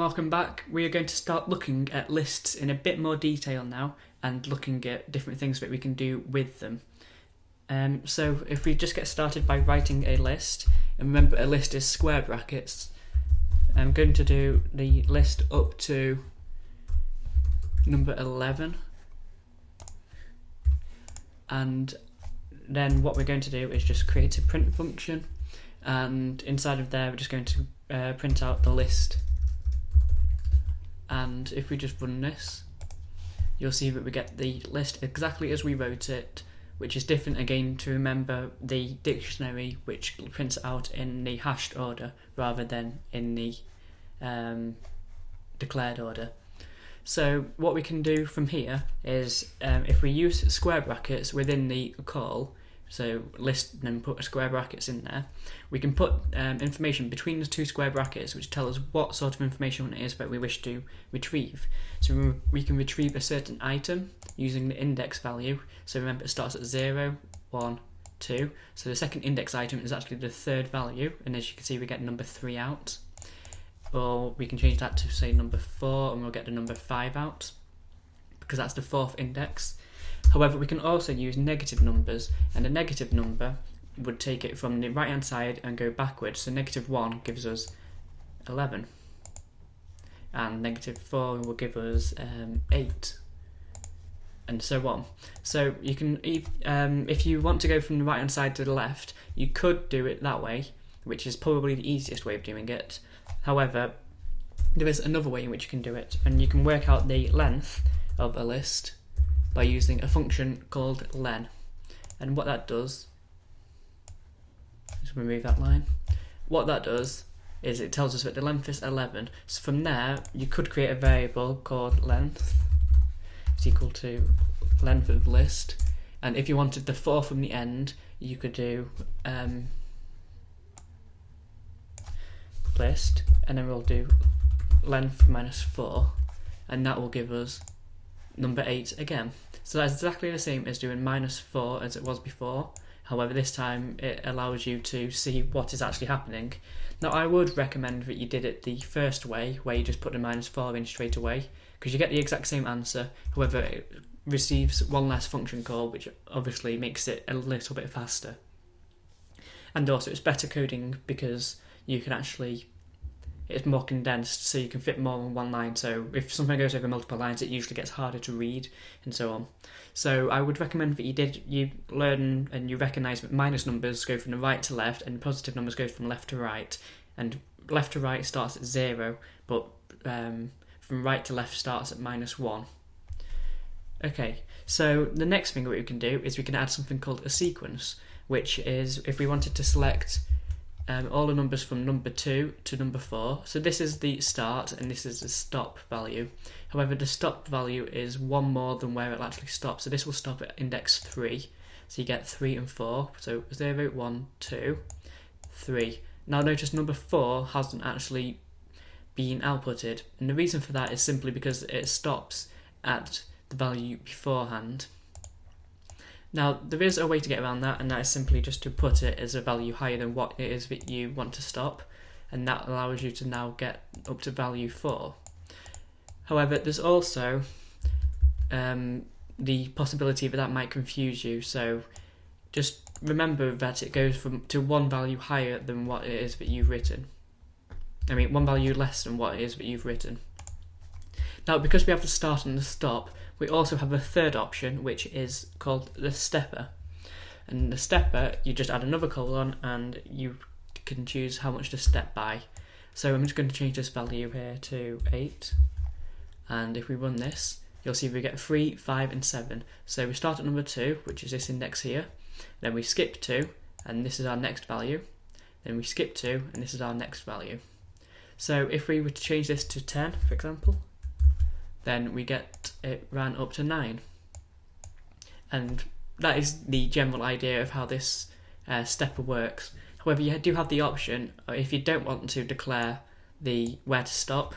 welcome back. We are going to start looking at lists in a bit more detail now and looking at different things that we can do with them. So if we just get started by writing a list, and remember a list is square brackets, I'm going to do the list up to number 11, and then what we're going to do is just create a print function, and inside of there we're just going to print out the list. And if we just run this, you'll see that we get the list exactly as we wrote it, which is different again to remember the dictionary, which prints out in the hashed order rather than in the declared order. So what we can do from here is if we use square brackets within the call, so list and then put square brackets in there, we can put information between the two square brackets which tell us what sort of information it is that we wish to retrieve. So we can retrieve a certain item using the index value. So remember, it starts at 0, 1, 2. So the second index item is actually the third value, and as you can see we get number 3 out. Or we can change that to say number 4 and we'll get the number 5 out, because that's the fourth index. However, we can also use negative numbers, and a negative number would take it from the right hand side and go backwards. So negative 1 gives us 11, and negative 4 will give us 8, and so on. So you can, if you want to go from the right hand side to the left, you could do it that way, which is probably the easiest way of doing it. However, there is another way in which you can do it, and you can work out the length of a list by using a function called len. And what that does, just remove that line, what that does is it tells us that the length is 11. So from there you could create a variable called length is equal to length of list, and if you wanted the 4 from the end you could do list, and then we'll do length minus 4, and that will give us number 8 again. So that's exactly the same as doing minus 4 as it was before. However, this time it allows you to see what is actually happening. Now I would recommend that you did it the first way, where you just put the minus 4 in straight away, because you get the exact same answer. However, it receives one less function call, which obviously makes it a little bit faster. And also it's better coding because you can actually, it's more condensed, so you can fit more on one line. So if something goes over multiple lines, it usually gets harder to read, and so on. So I would recommend that you learn and you recognise that minus numbers go from the right to left, and positive numbers go from left to right. And left to right starts at 0, but from right to left starts at minus 1. Okay, so the next thing that we can do is we can add something called a sequence, which is if we wanted to select all the numbers from number 2 to number 4. So this is the start and this is the stop value. However, the stop value is one more than where it actually stops. So this will stop at index 3. So you get 3 and 4. So 0, 1, 2, 3. Now notice number 4 hasn't actually been outputted. And the reason for that is simply because it stops at the value beforehand. Now there is a way to get around that, and that is simply just to put it as a value higher than what it is that you want to stop, and that allows you to now get up to value 4. However, there's also the possibility that might confuse you, so just remember that it goes to one value higher than what it is that you've written. I mean, one value less than what it is that you've written. Now, because we have the start and the stop, we also have a third option, which is called the stepper. And the stepper, you just add another colon and you can choose how much to step by. So I'm just going to change this value here to 8. And if we run this, you'll see we get 3, 5 and 7. So we start at number 2, which is this index here. Then we skip 2, and this is our next value. Then we skip 2, and this is our next value. So if we were to change this to 10, for example, then we get it ran up to 9. And that is the general idea of how this stepper works. However, you do have the option, if you don't want to declare the where to stop,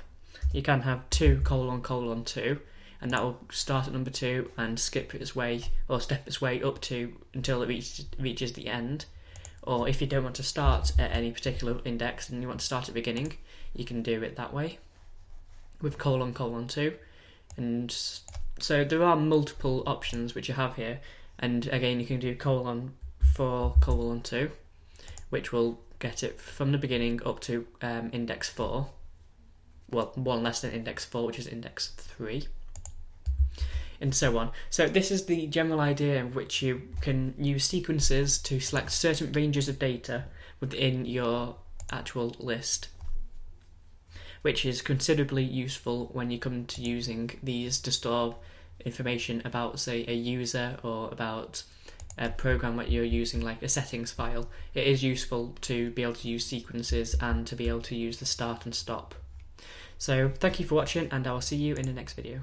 you can have 2, 2, and that will start at number 2 and skip its way, or step its way up to until it reaches the end. Or if you don't want to start at any particular index and you want to start at the beginning, you can do it that way. with colon 2, and so there are multiple options which you have here, and again you can do colon 4 colon 2, which will get it from the beginning up to index 4, well, one less than index 4, which is index 3, and so on. So this is the general idea in which you can use sequences to select certain ranges of data within your actual list, which is considerably useful when you come to using these to store information about, say, a user or about a program that you're using, like a settings file. It is useful to be able to use sequences and to be able to use the start and stop. So thank you for watching, and I will see you in the next video.